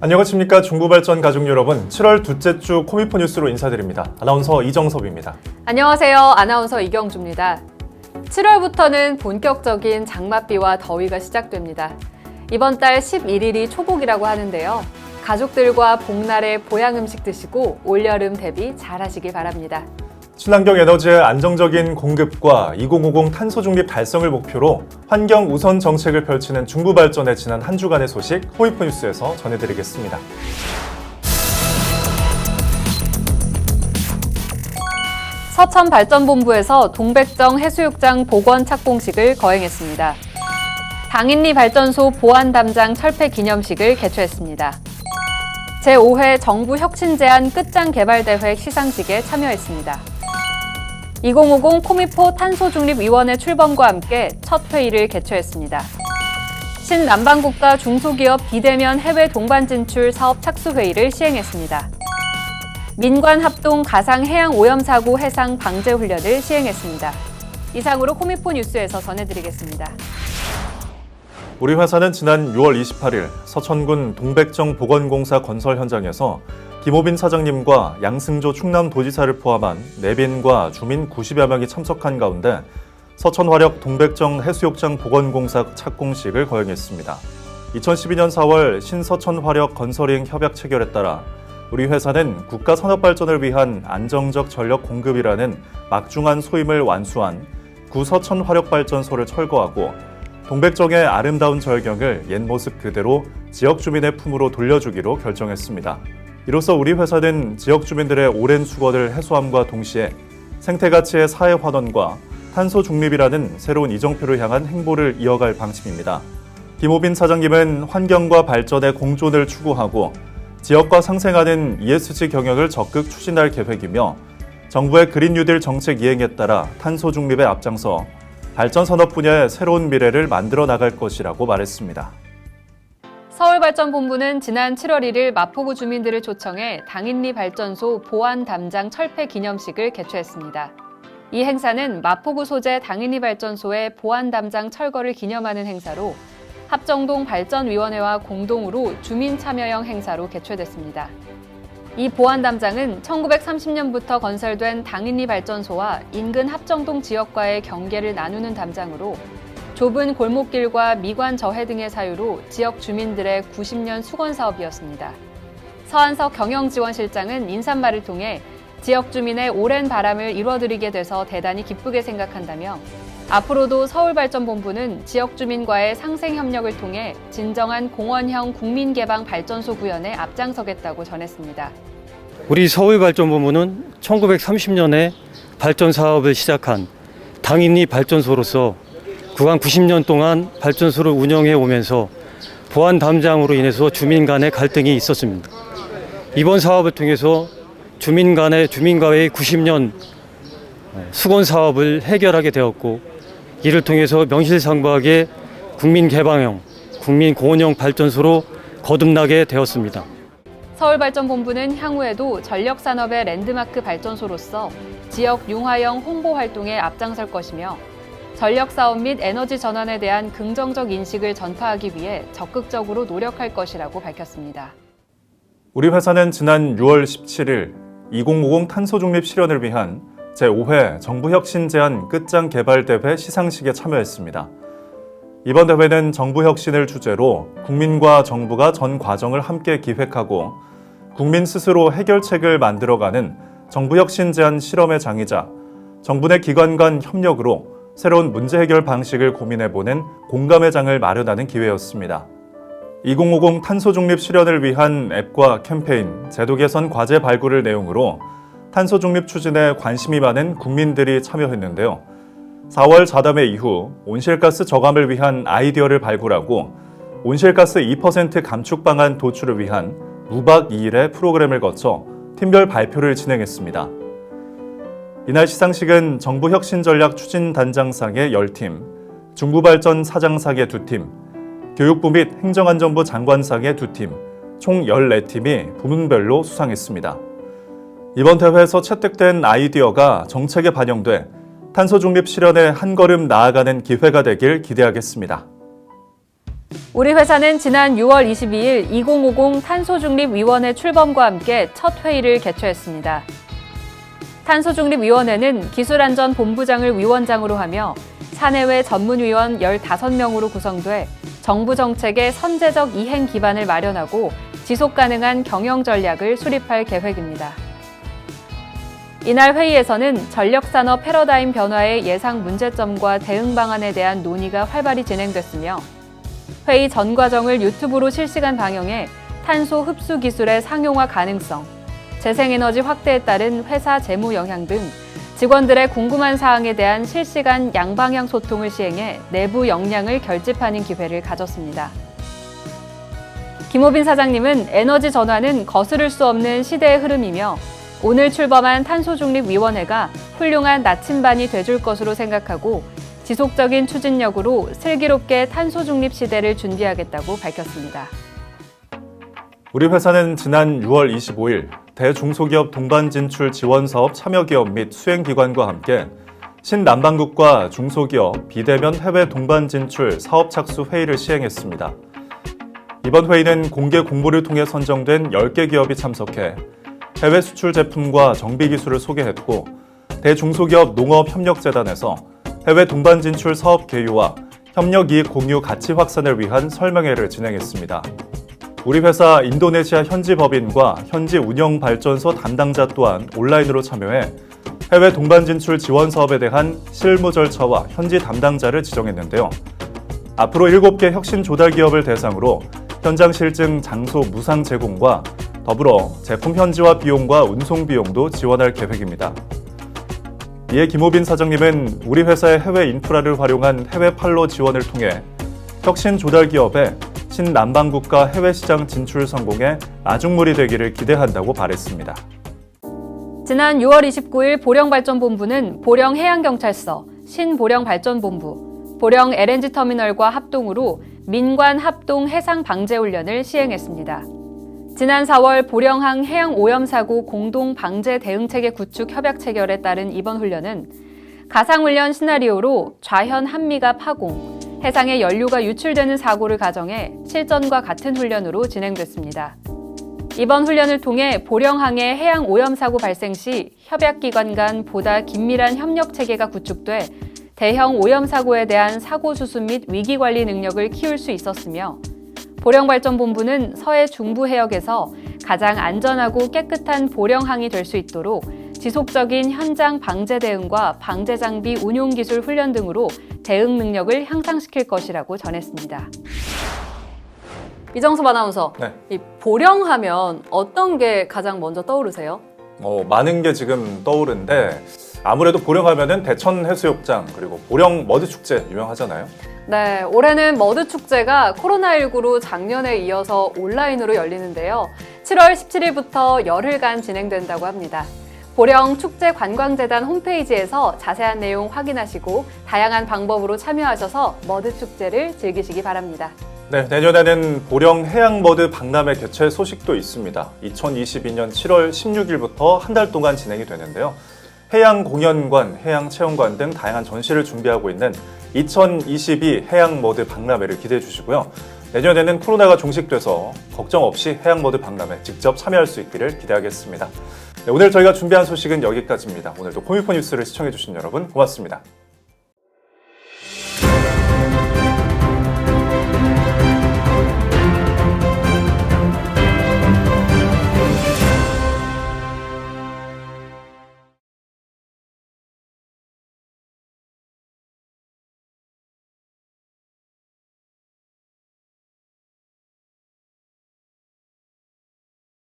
안녕하십니까 중부발전 가족 여러분. 7월 둘째 주 코미포 뉴스로 인사드립니다. 아나운서 이정섭입니다. 안녕하세요. 아나운서 이경주입니다. 7월부터는 본격적인 장맛비와 더위가 시작됩니다. 이번 달 11일이 초복이라고 하는데요. 가족들과 복날에 보양 음식 드시고 올여름 대비 잘 하시길 바랍니다. 친환경 에너지의 안정적인 공급과 2050 탄소 중립 달성을 목표로 환경 우선 정책을 펼치는 중부발전의 지난 한 주간의 소식 코미포 뉴스에서 전해드리겠습니다. 서천발전본부에서 동백정 해수욕장 복원 착공식을 거행했습니다. 당인리 발전소 보안담장 철폐 기념식을 개최했습니다. 제5회 정부 혁신제안 끝장 개발대회 시상식에 참여했습니다. 2050 코미포 탄소중립위원회 출범과 함께 첫 회의를 개최했습니다. 신남방국가 중소기업 비대면 해외 동반 진출 사업 착수회의를 시행했습니다. 민관합동 가상해양오염사고 해상 방제 훈련을 시행했습니다. 이상으로 코미포 뉴스에서 전해드리겠습니다. 우리 회사는 지난 6월 28일 서천군 동백정 보건공사 건설 현장에서 김호빈 사장님과 양승조 충남도지사를 포함한 내빈과 주민 90여 명이 참석한 가운데 서천화력 동백정 해수욕장 보건공사 착공식을 거행했습니다. 2012년 4월 신서천화력 건설이행 협약 체결에 따라 우리 회사는 국가산업발전을 위한 안정적 전력 공급이라는 막중한 소임을 완수한 구서천화력발전소를 철거하고 동백정의 아름다운 절경을 옛 모습 그대로 지역 주민의 품으로 돌려주기로 결정했습니다. 이로써 우리 회사는 지역 주민들의 오랜 수고를 해소함과 동시에 생태가치의 사회 환원과 탄소 중립이라는 새로운 이정표를 향한 행보를 이어갈 방침입니다. 김호빈 사장님은 환경과 발전의 공존을 추구하고 지역과 상생하는 ESG 경영을 적극 추진할 계획이며 정부의 그린 뉴딜 정책 이행에 따라 탄소 중립에 앞장서 발전 산업 분야의 새로운 미래를 만들어 나갈 것이라고 말했습니다. 서울발전본부는 지난 7월 1일 마포구 주민들을 초청해 당인리 발전소 보안 담장 철폐 기념식을 개최했습니다. 이 행사는 마포구 소재 당인리 발전소의 보안 담장 철거를 기념하는 행사로 합정동 발전위원회와 공동으로 주민 참여형 행사로 개최됐습니다. 이 보안 담장은 1930년부터 건설된 당인리 발전소와 인근 합정동 지역과의 경계를 나누는 담장으로 좁은 골목길과 미관 저해 등의 사유로 지역 주민들의 90년 수건 사업이었습니다. 서한석 경영지원실장은 인사말을 통해 지역 주민의 오랜 바람을 이뤄드리게 돼서 대단히 기쁘게 생각한다며 앞으로도 서울발전본부는 지역 주민과의 상생 협력을 통해 진정한 공원형 국민개방 발전소 구현에 앞장서겠다고 전했습니다. 우리 서울발전본부는 1930년에 발전 사업을 시작한 당인리 발전소로서 구간 90년 동안 발전소를 운영해 오면서 보안 담장으로 인해서 주민 간의 갈등이 있었습니다. 이번 사업을 통해서 주민과의 90년 수건 사업을 해결하게 되었고 이를 통해서 명실상부하게 국민 개방형, 국민 공원형 발전소로 거듭나게 되었습니다. 서울발전본부는 향후에도 전력산업의 랜드마크 발전소로서 지역 융화형 홍보 활동에 앞장설 것이며 전력사업 및 에너지 전환에 대한 긍정적 인식을 전파하기 위해 적극적으로 노력할 것이라고 밝혔습니다. 우리 회사는 지난 6월 17일 2050 탄소중립 실현을 위한 제5회 정부혁신제안 끝장 개발대회 시상식에 참여했습니다. 이번 대회는 정부혁신을 주제로 국민과 정부가 전 과정을 함께 기획하고 국민 스스로 해결책을 만들어가는 정부혁신제안 실험의 장이자 정부 내 기관 간 협력으로 새로운 문제 해결 방식을 고민해보는 공감의 장을 마련하는 기회였습니다. 2050 탄소중립 실현을 위한 앱과 캠페인, 제도 개선 과제 발굴을 내용으로 탄소중립 추진에 관심이 많은 국민들이 참여했는데요. 4월 자담회 이후 온실가스 저감을 위한 아이디어를 발굴하고 온실가스 2% 감축 방안 도출을 위한 무박 2일의 프로그램을 거쳐 팀별 발표를 진행했습니다. 이날 시상식은 정부혁신전략 추진단장상의 10팀, 중부발전 사장상의 2팀, 교육부 및 행정안전부 장관상의 2팀, 총 14팀이 부문별로 수상했습니다. 이번 대회에서 채택된 아이디어가 정책에 반영돼 탄소 중립 실현에 한 걸음 나아가는 기회가 되길 기대하겠습니다. 우리 회사는 지난 6월 22일 2050 탄소중립위원회 출범과 함께 첫 회의를 개최했습니다. 탄소중립위원회는 기술안전본부장을 위원장으로 하며 사내외 전문위원 15명으로 구성돼 정부 정책의 선제적 이행 기반을 마련하고 지속가능한 경영 전략을 수립할 계획입니다. 이날 회의에서는 전력산업 패러다임 변화의 예상 문제점과 대응 방안에 대한 논의가 활발히 진행됐으며 회의 전 과정을 유튜브로 실시간 방영해 탄소 흡수 기술의 상용화 가능성, 재생에너지 확대에 따른 회사 재무 영향 등 직원들의 궁금한 사항에 대한 실시간 양방향 소통을 시행해 내부 역량을 결집하는 기회를 가졌습니다. 김호빈 사장님은 에너지 전환은 거스를 수 없는 시대의 흐름이며 오늘 출범한 탄소중립위원회가 훌륭한 나침반이 돼줄 것으로 생각하고 지속적인 추진력으로 슬기롭게 탄소중립 시대를 준비하겠다고 밝혔습니다. 우리 회사는 지난 6월 25일 대중소기업 동반진출 지원사업 참여기업 및 수행기관과 함께 신남방국과 중소기업 비대면 해외 동반진출 사업 착수 회의를 시행했습니다. 이번 회의는 공개 공모를 통해 선정된 10개 기업이 참석해 해외 수출 제품과 정비 기술을 소개했고 대중소기업 농업협력재단에서 해외 동반 진출 사업 개요와 협력 이익 공유 가치 확산을 위한 설명회를 진행했습니다. 우리 회사 인도네시아 현지 법인과 현지 운영 발전소 담당자 또한 온라인으로 참여해 해외 동반 진출 지원 사업에 대한 실무 절차와 현지 담당자를 지정했는데요. 앞으로 7개 혁신 조달 기업을 대상으로 현장 실증 장소 무상 제공과 더불어 제품 현지화 비용과 운송 비용도 지원할 계획입니다. 이에 김호빈 사장님은 우리 회사의 해외 인프라를 활용한 해외 판로 지원을 통해 혁신 조달 기업의 신남방국가 해외 시장 진출 성공에 마중물이 되기를 기대한다고 말했습니다. 지난 6월 29일 보령발전본부는 보령해양경찰서, 신보령발전본부, 보령 LNG터미널과 합동으로 민관 합동 해상방재훈련을 시행했습니다. 지난 4월 보령항 해양오염사고 공동방재 대응체계 구축 협약 체결에 따른 이번 훈련은 가상훈련 시나리오로 좌현 한미가 파공, 해상에 연료가 유출되는 사고를 가정해 실전과 같은 훈련으로 진행됐습니다. 이번 훈련을 통해 보령항의 해양오염사고 발생 시 협약기관 간 보다 긴밀한 협력체계가 구축돼 대형 오염사고에 대한 사고 수습 및 위기관리 능력을 키울 수 있었으며 보령발전본부는 서해 중부 해역에서 가장 안전하고 깨끗한 보령항이 될 수 있도록 지속적인 현장 방재 대응과 방재 장비 운용 기술 훈련 등으로 대응 능력을 향상시킬 것이라고 전했습니다. 이정섭 아나운서, 네. 이 보령하면 어떤 게 가장 먼저 떠오르세요? 많은 게 지금 떠오르는데 아무래도 보령하면은 대천 해수욕장 그리고 보령 머드 축제 유명하잖아요. 네, 올해는 머드 축제가 코로나19로 작년에 이어서 온라인으로 열리는데요. 7월 17일부터 열흘간 진행된다고 합니다. 보령 축제관광재단 홈페이지에서 자세한 내용 확인하시고 다양한 방법으로 참여하셔서 머드 축제를 즐기시기 바랍니다. 네, 내년에는 보령 해양머드 박람회 개최 소식도 있습니다. 2022년 7월 16일부터 한 달 동안 진행이 되는데요. 해양공연관, 해양체험관 등 다양한 전시를 준비하고 있는 2022 해양머드 박람회를 기대해 주시고요. 내년에는 코로나가 종식돼서 걱정 없이 해양머드 박람회 직접 참여할 수 있기를 기대하겠습니다. 네, 오늘 저희가 준비한 소식은 여기까지입니다. 오늘도 코미포 뉴스를 시청해 주신 여러분 고맙습니다.